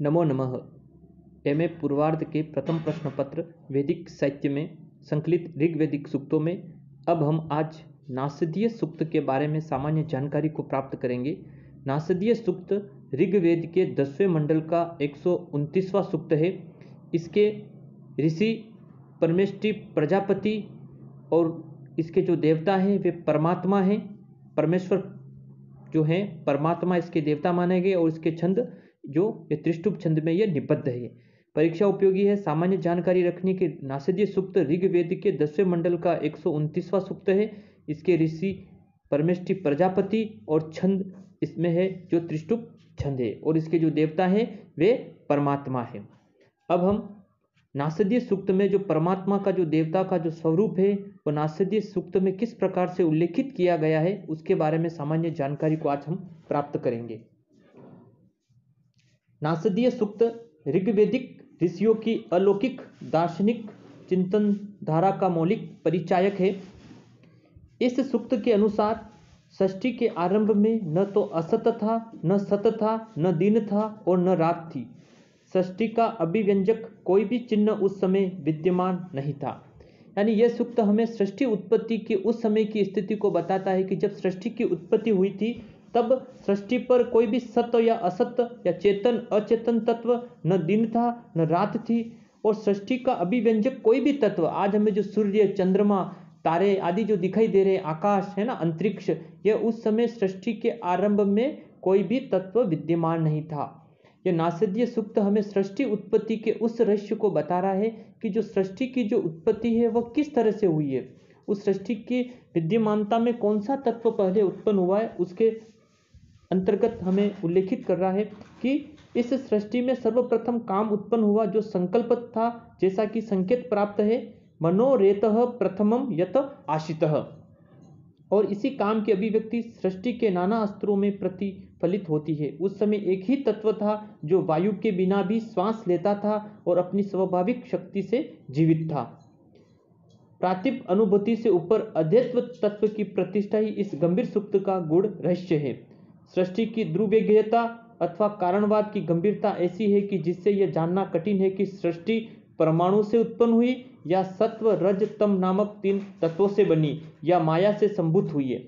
नमो नमः। एमए पूर्वार्ध के प्रथम प्रश्न पत्र वैदिक साहित्य में संकलित ऋग्वेदिक सूक्तों में अब हम आज नासदीय सूक्त के बारे में सामान्य जानकारी को प्राप्त करेंगे। नासदीय सूक्त ऋग्वेद के 10वें मंडल का 129वां सूक्त है। इसके ऋषि परमेष्टि प्रजापति और इसके जो देवता हैं वे परमात्मा हैं। परमेश्वर जो हैं परमात्मा इसके देवता माने गए और इसके छंद जो ये त्रिष्टुप छंद में ये निबद्ध है। परीक्षा उपयोगी है। सामान्य जानकारी रखने के नासदीय सूक्त ऋग्वेद के 10वें मंडल का 129वां सूक्त है। इसके ऋषि परमेष्टि प्रजापति और छंद इसमें है जो त्रिष्टुप छंद है और इसके जो देवता हैं वे परमात्मा है। अब हम नासदीय सूक्त में जो परमात्मा का जो देवता का जो स्वरूप है वो नासदीय सूक्त में किस प्रकार से उल्लेखित किया गया है उसके बारे में सामान्य जानकारी को आज हम प्राप्त करेंगे। नासदीय सूक्त ऋग्वेदिक ऋषियों की अलौकिक दार्शनिक चिंतन धारा का मौलिक परिचायक है। इस सूक्त के अनुसार सृष्टि के आरंभ में न तो असत था, न सत था, न दिन था और न रात थी। सृष्टि का अभिव्यंजक कोई भी चिन्ह उस समय विद्यमान नहीं था। यानी यह सूक्त हमें सृष्टि उत्पत्ति के उस समय की स्थिति को बताता है कि जब सृष्टि की उत्पत्ति हुई थी तब सृष्टि पर कोई भी सत्य या असत्य या चेतन अचेतन तत्व न दिन था न रात थी और सृष्टि का अभिव्यंजक कोई भी तत्व आज हमें जो सूर्य चंद्रमा तारे आदि जो दिखाई दे रहे आकाश है ना अंतरिक्ष, यह उस समय सृष्टि के आरंभ में कोई भी तत्व विद्यमान नहीं था। यह नासदीय सूक्त हमें सृष्टि उत्पत्ति के उस रहस्य को बता रहा है कि जो सृष्टि की जो उत्पत्ति है वह किस तरह से हुई है, उस सृष्टि की विद्यमानता में कौन सा तत्व पहले उत्पन्न हुआ है उसके अंतर्गत हमें उल्लेखित कर रहा है कि इस सृष्टि में सर्वप्रथम काम उत्पन्न हुआ जो संकल्प था, जैसा कि संकेत प्राप्त है मनोरेतः प्रथमम यत आशितः, और इसी काम की अभिव्यक्ति सृष्टि के नाना अस्त्रों में प्रतिफलित होती है। उस समय एक ही तत्व था जो वायु के बिना भी श्वास लेता था और अपनी स्वाभाविक शक्ति से जीवित था। प्रातिभ अनुभूति से ऊपर अद्वैत तत्व की प्रतिष्ठा ही इस गंभीर सूक्त का गूढ़ रहस्य है। सृष्टि की ध्रुवीयता अथवा कारणवाद की गंभीरता ऐसी है कि जिससे यह जानना कठिन है कि सृष्टि परमाणु से उत्पन्न हुई या सत्व रज तम नामक 3 तत्वों से बनी या माया से संभूत हुई है।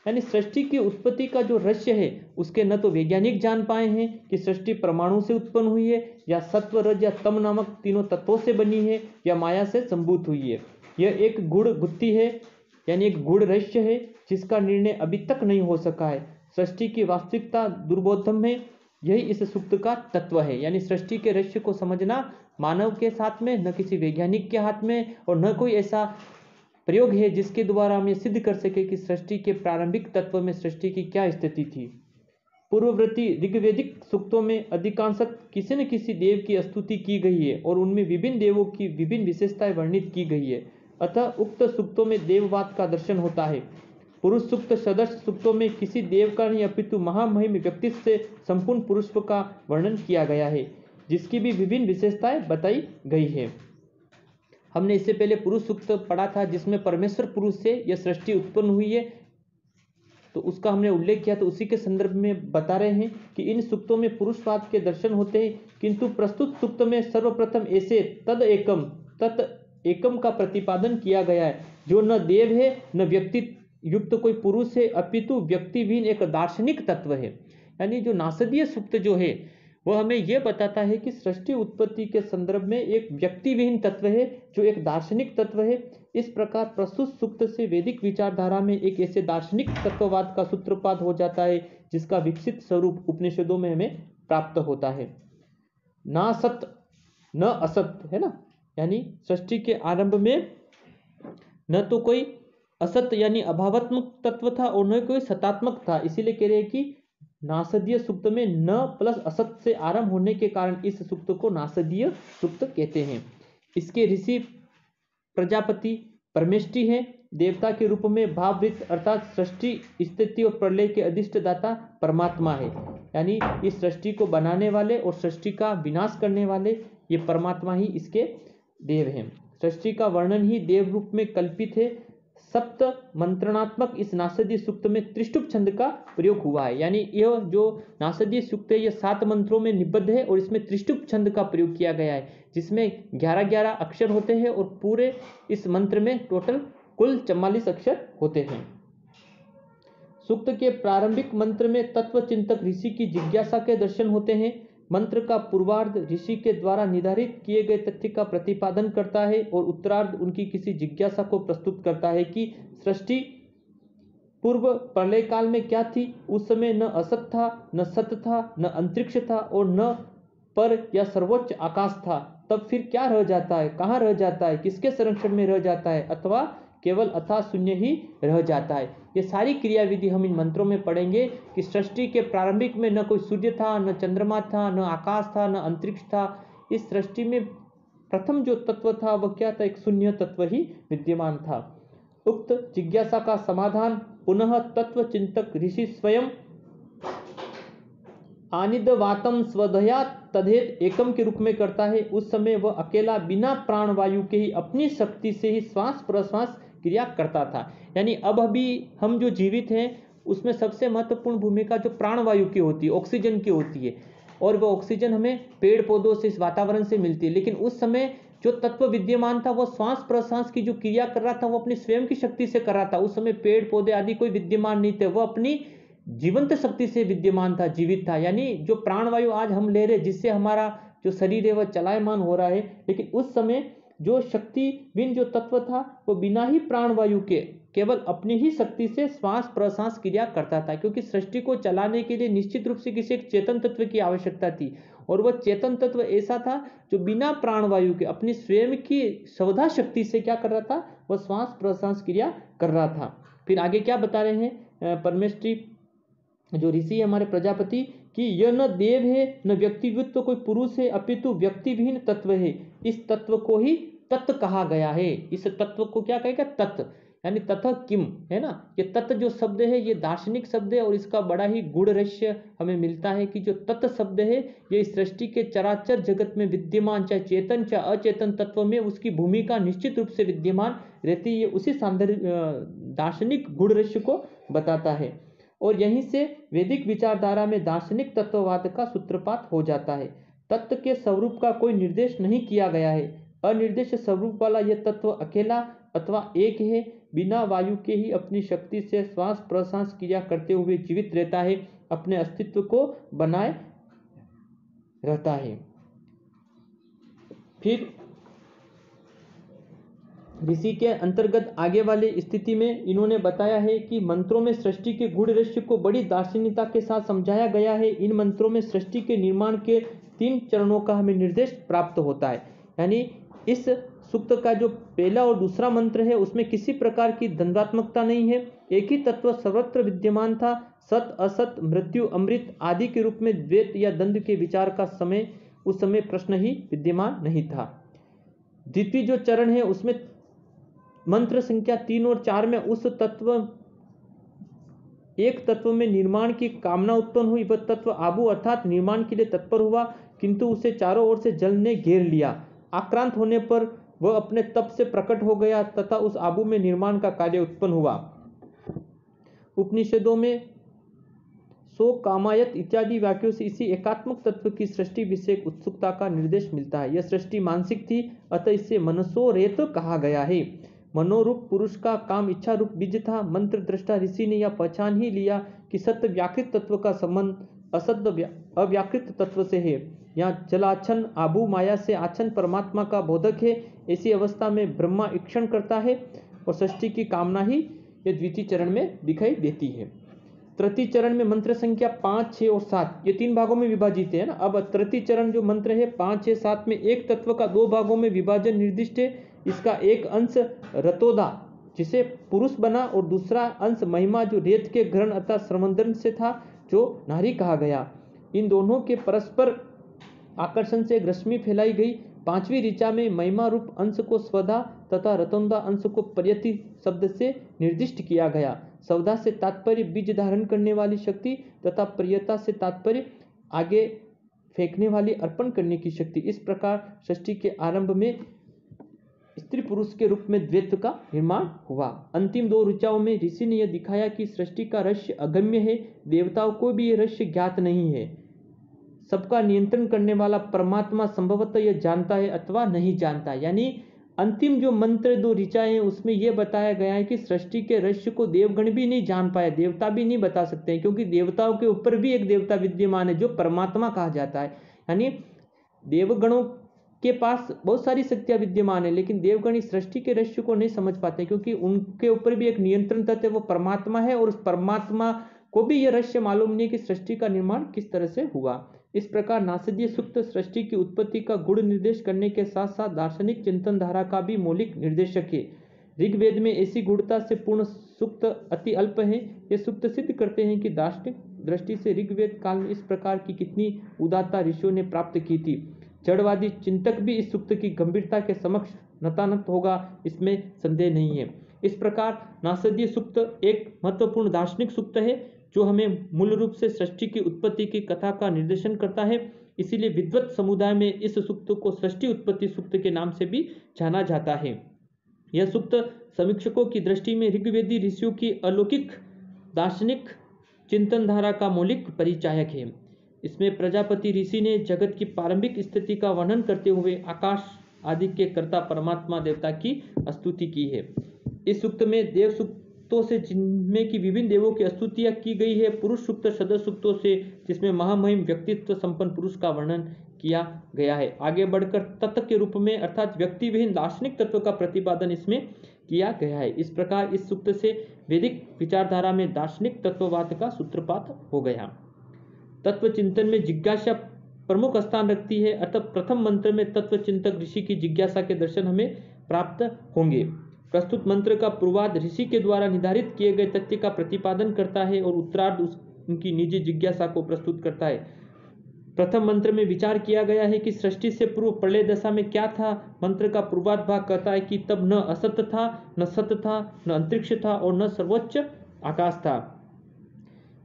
यानी सृष्टि की उत्पत्ति का जो रहस्य है उसके न तो वैज्ञानिक जान पाए हैं कि सृष्टि परमाणु से उत्पन्न हुई है या सत्व रज या तम नामक 3 तत्वों से बनी है या माया से संभूत हुई है। यह एक गूढ़ गुत्थी है, यानी एक गूढ़ रहस्य है जिसका निर्णय अभी तक नहीं हो सका है। सृष्टि की वास्तविकता दुर्बोधम है, यही इस सूक्त का तत्व है। यानी सृष्टि के रहस्य को समझना मानव के साथ में, न किसी वैज्ञानिक के हाथ में, और न कोई ऐसा प्रयोग है जिसके द्वारा हम ये सिद्ध कर सके कि सृष्टि के प्रारंभिक तत्व में सृष्टि की क्या स्थिति थी। पूर्ववर्ती ऋग्वेदिक सूक्तों में अधिकांशतः किसी न किसी देव की स्तुति की गई है और उनमें विभिन्न देवों की विभिन्न विशेषताएं वर्णित की गई है। अतः उक्त सूक्तों में देववाद का दर्शन होता है। पुरुष सूक्त सदस्य सूक्तों में किसी देव का नहीं अपितु महामहिम व्यक्ति से संपूर्ण पुरुषत्व का वर्णन किया गया है जिसकी भी विभिन्न विशेषताएं बताई गई है। हमने इससे पहले पुरुष सूक्त पढ़ा था जिसमें परमेश्वर पुरुष से यह सृष्टि उत्पन्न हुई है, तो उसका हमने उल्लेख किया। तो उसी के संदर्भ में बता रहे हैं कि इन सूक्तों में पुरुषवाद के दर्शन होते हैं, किंतु प्रस्तुत सूक्त में सर्वप्रथम ऐसे तद एकम का प्रतिपादन किया गया है जो न देव है न व्यक्ति युक्त कोई पुरुष है अपितु व्यक्तिहीन एक दार्शनिक तत्व है। यानी जो नासदीय सूक्त जो है वह हमें यह बताता है कि सृष्टि उत्पत्ति के संदर्भ में एक व्यक्तिविहीन तत्व है जो एक दार्शनिक तत्व है। इस प्रकार प्रस्तुत सूक्त से वैदिक विचारधारा में एक ऐसे दार्शनिक तत्ववाद का सूत्रपात हो जाता है जिसका विकसित स्वरूप उपनिषदों में हमें प्राप्त होता है। ना सत न असत है ना, यानी सृष्टि के आरंभ में न तो कोई असत यानी अभावात्मक तत्व था और न कोई सतात्मक था। इसीलिए कह रहे हैं कि नासदीय सूक्त में न प्लस असत से आरंभ होने के कारण इस सूक्त को नासदीय सूक्त कहते हैं। इसके ऋषि प्रजापति परमेष्टि है, देवता के रूप में भाववृत्त अर्थात सृष्टि स्थिति और प्रलय के अधिष्ठदाता परमात्मा है। यानी इस सृष्टि को बनाने वाले और सृष्टि का विनाश करने वाले ये परमात्मा ही इसके देव हैं। सृष्टि का वर्णन ही देव रूप में कल्पित है। सप्त मंत्रणात्मक इस नासदीय सूक्त में त्रिष्टुप छंद का प्रयोग हुआ है। यानी यह जो नासदीय सूक्त है यह 7 मंत्रों में निबद्ध है और इसमें त्रिष्टुप छंद का प्रयोग किया गया है, जिसमें 11-11 अक्षर होते हैं और पूरे इस मंत्र में टोटल कुल 44 अक्षर होते हैं। सूक्त के प्रारंभिक मंत्र में तत्व चिंतक ऋषि की जिज्ञासा के दर्शन होते हैं। मंत्र का पूर्वार्ध ऋषि के द्वारा निर्धारित किए गए तथ्य का प्रतिपादन करता है और उत्तरार्ध उनकी किसी जिज्ञासा को प्रस्तुत करता है कि सृष्टि पूर्व प्रलय काल में क्या थी। उस समय न असत था, न सत था, न अंतरिक्ष था और न पर या सर्वोच्च आकाश था। तब फिर क्या रह जाता है, कहाँ रह जाता है, किसके संरक्षण में रह जाता है, अथवा केवल अथा शून्य ही रह जाता है। ये सारी क्रियाविधि हम इन मंत्रों में पढ़ेंगे कि सृष्टि के प्रारंभिक में न कोई सूर्य था, न चंद्रमा था, न आकाश था, न अंतरिक्ष था। इस सृष्टि में प्रथम जो तत्व था वह क्या था, एक शून्य तत्व ही विद्यमान था। उक्त जिज्ञासा का समाधान पुनः तत्व चिंतक ऋषि स्वयं आनिदवातम स्वधया तदेत एकम के रूप में करता है। उस समय वह अकेला बिना प्राण वायु के ही अपनी शक्ति से ही श्वास प्रश्वास क्रिया करता था। यानी अब अभी हम जो जीवित हैं उसमें सबसे महत्वपूर्ण भूमिका जो प्राणवायु की होती है, ऑक्सीजन की होती है, और वह ऑक्सीजन हमें पेड़ पौधों से, इस वातावरण से मिलती है। लेकिन उस समय जो तत्व विद्यमान था वह श्वास प्रश्वास की जो क्रिया कर रहा था वो अपनी स्वयं की शक्ति से कर रहा था। उस समय पेड़ पौधे आदि कोई विद्यमान नहीं थे, वह अपनी जीवंत शक्ति से विद्यमान था, जीवित था। यानी जो प्राणवायु आज हम ले रहे, जिससे हमारा जो शरीर है वह चलायमान हो रहा है, लेकिन उस समय जो शक्ति बिन जो तत्व था वो बिना ही प्राणवायु के केवल अपनी ही शक्ति से श्वास प्रश्वास क्रिया करता था। क्योंकि सृष्टि को चलाने के लिए निश्चित रूप से किसी एक चेतन तत्व की आवश्यकता थी, और वह चेतन तत्व ऐसा था जो बिना प्राणवायु के अपनी स्वयं की स्वधा शक्ति से क्या कर रहा था, वह श्वास प्रश्वास क्रिया कर रहा था। फिर आगे क्या बता रहे हैं परमेष्ठी जो ऋषि है हमारे प्रजापति, कि यह न देव है न व्यक्तिवत कोई पुरुष है, अपितु व्यक्ति विहीन तत्व है। इस तत्व को ही तत्व कहा गया है। इस तत्व को क्या कहेगा, तत्व, यानी तथा किम, है ना। ये तत्व जो शब्द है ये दार्शनिक शब्द है और इसका बड़ा ही गूढ़ रहस्य हमें मिलता है कि जो तत्व शब्द है ये सृष्टि के चराचर जगत में विद्यमान, चाहे चेतन चाहे अचेतन तत्व में उसकी भूमिका निश्चित रूप से विद्यमान रहती है। उसी दार्शनिक गूढ़ रहस्य को बताता है। और यहीं से वैदिक विचारधारा में दार्शनिक तत्ववाद का सूत्रपात हो जाता है। तत्व के स्वरूप का कोई निर्देश नहीं किया गया है। अनिर्देश स्वरूप वाला यह तत्व अकेला अथवा एक है, बिना वायु के ही अपनी शक्ति से श्वास प्रश्वास क्रिया करते हुए जीवित रहता है, अपने अस्तित्व को बनाए रहता है। फिर ऋषि के अंतर्गत आगे वाले स्थिति में इन्होंने बताया है कि मंत्रों में सृष्टि के गूढ़ रहस्य को बड़ी दार्शनिकता के साथ समझाया गया है। इन मंत्रों में सृष्टि के निर्माण के 3 चरणों का हमें निर्देश प्राप्त होता है। यानी इस सूक्त का जो पहला और दूसरा मंत्र है उसमें किसी प्रकार की द्वंद्वात्मकता नहीं है। एक ही तत्व सर्वत्र विद्यमान था। सत असत मृत्यु अमृत आदि के रूप में द्वैत या द्वंद्व के विचार का उस समय प्रश्न ही विद्यमान नहीं था। द्वितीय जो चरण है उसमें मंत्र संख्या 3 और 4 में उस एक तत्व में निर्माण की कामना उत्पन्न हुई। वह तत्व आबू अर्थात निर्माण के लिए तत्पर हुआ, किंतु उसे चारों ओर से जल ने घेर लिया। आक्रांत होने पर वह अपने तप से प्रकट हो गया तथा उस आबू में निर्माण का कार्य उत्पन्न हुआ। उपनिषदों में सो कामायत इत्यादि वाक्यों से इसी एकात्मक तत्व की सृष्टि विषयक उत्सुकता का निर्देश मिलता है। यह सृष्टि मानसिक थी, अतः इसे मनसो रेत कहा गया है। मनोरूप पुरुष का काम इच्छा रूप बीज था। मंत्र दृष्टा ऋषि ने यह पहचान ही लिया कि सत्य व्याकृत तत्व का संबंध असत अव्याकृत तत्व से है। यहाँ जलाच्छन आभू माया से आच्छन परमात्मा का बोधक है। ऐसी अवस्था में ब्रह्मा ईक्षण करता है और सृष्टि की कामना ही यह द्वितीय चरण में दिखाई देती है। तृतीय चरण में मंत्र संख्या 5, 6 और 7 ये 3 भागों में विभाजित है ना। अब तृतीय चरण जो मंत्र है 5, 6, 7 में एक तत्व का 2 भागों में विभाजन निर्दिष्ट है। इसका एक अंश रतोदा जिसे पुरुष बना और दूसरा अंश महिमा जो रेत के ग्रहण अथवा श्रमंदन से था जो नारी कहा गया। इन दोनों के परस्पर आकर्षण से रश्मि फैलाई गई। 5वीं ऋचा में महिमा रूप अंश को स्वधा तथा रतोदा अंश को प्रयति शब्द से निर्दिष्ट किया गया। स्वधा से तात्पर्य बीज धारण करने वाली शक्ति तथा प्रियता से तात्पर्य आगे फेंकने वाली अर्पण करने की शक्ति। इस प्रकार सृष्टि के आरंभ में स्त्री पुरुष के रूप में द्वैत का निर्माण हुआ। अंतिम दो ऋचाओं में ऋषि ने यह दिखाया कि सृष्टि का रहस्य अगम्य है, देवताओं को भी यह रहस्य ज्ञात नहीं है। सबका नियंत्रण करने वाला परमात्मा संभवतः यह जानता है अथवा नहीं जानता। यानी अंतिम जो मंत्र दो ऋचाएं हैं उसमें यह बताया गया है कि सृष्टि के रहस्य को देवगण भी नहीं जान पाए, देवता भी नहीं बता सकते हैं, क्योंकि देवताओं के ऊपर भी एक देवता विद्यमान है जो परमात्मा कहा जाता है। यानी देवगणों के पास बहुत सारी शक्तियां विद्यमान है, लेकिन देवगण इस सृष्टि के रहस्य को नहीं समझ पाते, क्योंकि उनके ऊपर भी एक नियंत्रण तत्व है, वो परमात्मा है, और उस परमात्मा को भी यह रहस्य मालूम नहीं है कि सृष्टि का निर्माण किस तरह से हुआ। इस प्रकार नासदीय सूक्त सृष्टि की उत्पत्ति का गुण निर्देश करने के साथ साथ दार्शनिक चिंतन धारा का भी मौलिक निर्देशक है। ऋग्वेद में ऐसी गूढ़ता से पूर्ण सूक्त अति अल्प है। ये सूक्त सिद्ध करते हैं कि दार्शनिक दृष्टि से ऋग्वेद काल में इस प्रकार की कितनी उदारता ऋषियों ने प्राप्त की थी। जड़वादी चिंतक भी इस सूक्त की गंभीरता के समक्ष नतानत होगा, इसमें संदेह नहीं है। इस प्रकार नासदीय सूक्त एक महत्वपूर्ण दार्शनिक सूक्त है जो हमें मूल रूप से सृष्टि की उत्पत्ति की कथा का निर्देशन करता है। इसीलिए विद्वत समुदाय में इस सूक्त को सृष्टि उत्पत्ति सूक्त के नाम से भी जाना जाता है। यह सूक्त समीक्षकों की दृष्टि में ऋग्वेदी ऋषियों की अलौकिक दार्शनिक चिंतन धारा का मौलिक परिचायक है। इसमें प्रजापति ऋषि ने जगत की प्रारंभिक स्थिति का वर्णन करते हुए आकाश आदि के कर्ता परमात्मा देवता की स्तुति की है। इस सूक्त में देव सूक्तों से जिनमें की विभिन्न देवों की स्तुतियां की गई है, पुरुष सूक्त सदस्य सूक्तों से जिसमें महामहिम व्यक्तित्व संपन्न पुरुष का वर्णन किया गया है। आगे बढ़कर तत्व के रूप में अर्थात व्यक्ति विहीन दार्शनिक तत्व का प्रतिपादन इसमें किया गया है। इस प्रकार इस सूक्त से वैदिक विचारधारा में दार्शनिक तत्ववाद का सूत्रपात हो गया। तत्व चिंतन में जिज्ञासा प्रमुख स्थान रखती है, अतः प्रथम मंत्र में तत्व चिंतक ऋषि की जिज्ञासा के दर्शन हमें प्राप्त होंगे। प्रस्तुत मंत्र का पूर्वार्ध ऋषि के द्वारा निर्धारित किए गए तथ्य का प्रतिपादन करता है और उत्तरार्ध उनकी निजी जिज्ञासा को प्रस्तुत करता है। प्रथम मंत्र में विचार किया गया है कि सृष्टि से पूर्व प्रलय दशा में क्या था। मंत्र का पूर्वार्ध भाग कहता है कि तब न असत था, न सत था, न अंतरिक्ष था और न सर्वोच्च आकाश था।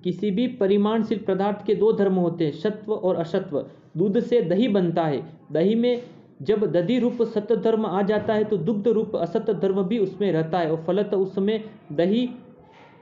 किसी भी परिमाणशील पदार्थ के दो धर्म होते हैं, सत्व और असत्व। दूध से दही बनता है, दही में जब दधि रूप सत्य धर्म आ जाता है तो दुग्ध रूप असत्य धर्म भी उसमें रहता है, और फलतः उस समय दही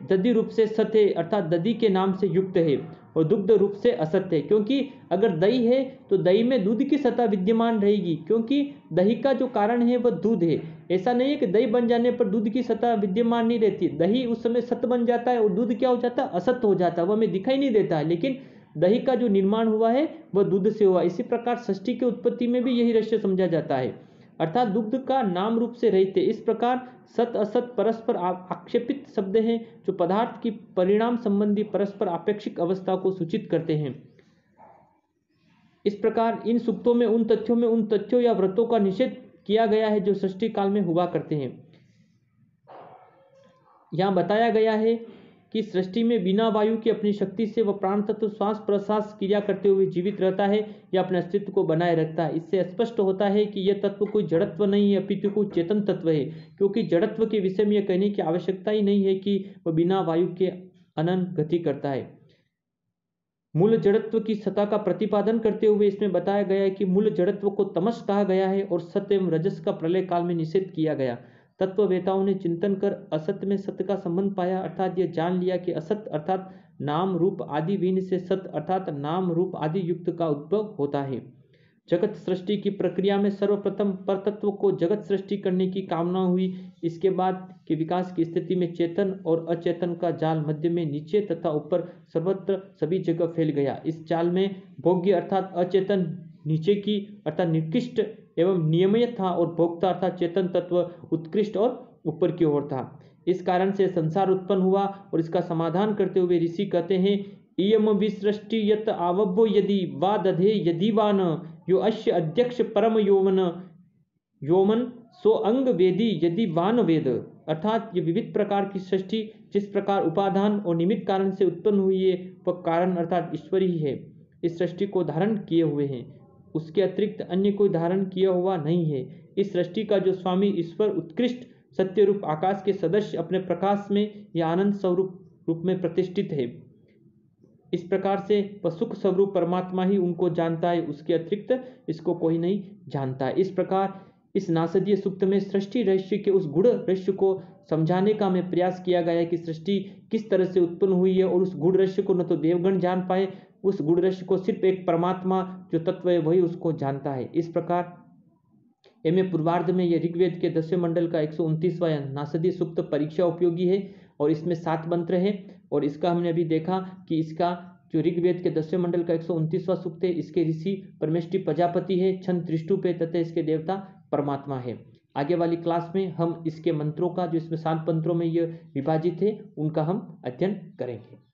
दधि रूप से सत्य है अर्थात दधि के नाम से युक्त है, और दुग्ध रूप से असत्य है। क्योंकि अगर दही है तो दही में दूध की सत्ता विद्यमान रहेगी, क्योंकि दही का जो कारण है वह दूध है। ऐसा नहीं है कि दही बन जाने पर दूध की सत्ता विद्यमान नहीं रहती, दही उस समय सत्य बन जाता है और दूध क्या हो जाता है, असत्य हो जाता है, वह हमें दिखाई नहीं देता है, लेकिन दही का जो निर्माण हुआ है वह दूध से हुआ। इसी प्रकार सृष्टि की उत्पत्ति में भी यही रहस्य समझा जाता है, अर्थात दुग्ध का नाम रूप से रहते। इस प्रकार सत असत परस्पर आक्षेपित शब्द हैं जो पदार्थ की परिणाम संबंधी परस्पर आपेक्षिक अवस्था को सूचित करते हैं। इस प्रकार इन सूक्तों में उन तथ्यों या व्रतों का निषेध किया गया है जो सृष्टि काल में हुआ करते हैं। यहाँ बताया गया है कि सृष्टि में बिना वायु की अपनी शक्ति से वह प्राण तत्व श्वास प्रश्वास क्रिया करते हुए जीवित रहता है या अपने अस्तित्व को बनाए रखता है। इससे स्पष्ट होता है कि यह तत्व कोई जड़त्व नहीं है, अपितु कोई चेतन तत्व है, क्योंकि जड़त्व के विषय में यह कहने की आवश्यकता ही नहीं है कि वह बिना वायु के अनंत गति करता है। मूल जड़त्व की सत्ता का प्रतिपादन करते हुए इसमें बताया गया है कि मूल जड़त्व को तमस कहा गया है और सत्य एवं रजस का प्रलय काल में निषेध किया गया। तत्ववेताओं ने चिंतन कर असत्य में सत्य का संबंध पाया, अर्थात यह जान लिया कि असत्य अर्थात नाम रूप आदि विहीन से सत्य अर्थात नाम रूप आदि युक्त का उद्भव होता है। जगत सृष्टि की प्रक्रिया में सर्वप्रथम परतत्व को जगत सृष्टि करने की कामना हुई। इसके बाद के विकास की स्थिति में चेतन और अचेतन का जाल मध्य में नीचे तथा ऊपर सर्वत्र सभी जगह फैल गया। इस जाल में भोग्य अर्थात अचेतन नीचे की अर्थात निकृष्ट एवं नियमय था और भोक्ता अर्थात चेतन तत्व उत्कृष्ट और ऊपर की ओर था। इस कारण से संसार उत्पन्न हुआ और इसका समाधान करते हुए ऋषि कहते हैं, इयम विसृष्टि यत आवभो यदि वा दधे यदि वा न यो अश्य अध्यक्ष परम योमन सो अंग वेदी यदि वान वेद। अर्थात ये विविध प्रकार की सृष्टि जिस प्रकार उपादान और निमित्त कारण से उत्पन्न हुई है वह कारण अर्थात ईश्वर ही है, इस सृष्टि को धारण किए हुए हैं, उसके अतिरिक्त अन्य कोई धारण किया हुआ नहीं है। इस सृष्टि का जो स्वामी ईश्वर उत्कृष्ट सत्य रूप आकाश के सदस्य अपने प्रकाश में या आनंद स्वरूप रूप में प्रतिष्ठित है। इस प्रकार से वह सुख स्वरूप परमात्मा ही उनको जानता है, उसके अतिरिक्त इसको कोई नहीं जानता है। इस प्रकार इस नासदीय सूक्त में सृष्टि रहस्य के उस गूढ़ रहस्य को समझाने का हमें प्रयास किया गया है कि सृष्टि किस तरह से उत्पन्न हुई है, और उस गूढ़ रहस्य को न तो देवगण जान पाए, उस गूढ़ रहस्य को सिर्फ एक परमात्मा जो तत्व है वही उसको जानता है। इस प्रकार एम पूर्वार्ध में यह ऋग्वेद के 10वें मंडल का 129वां नासदीय सूक्त परीक्षा उपयोगी है, और इसमें 7 मंत्र है। और इसका हमने अभी देखा कि इसका जो ऋग्वेद के 10वें मंडल का 129वां सूक्त है, इसके ऋषि परमेष्टि प्रजापति है, छंद त्रिष्टु पे, तथा इसके देवता परमात्मा है। आगे वाली क्लास में हम इसके मंत्रों का, जो इसमें 7 मंत्रों में यह विभाजित है, उनका हम अध्ययन करेंगे।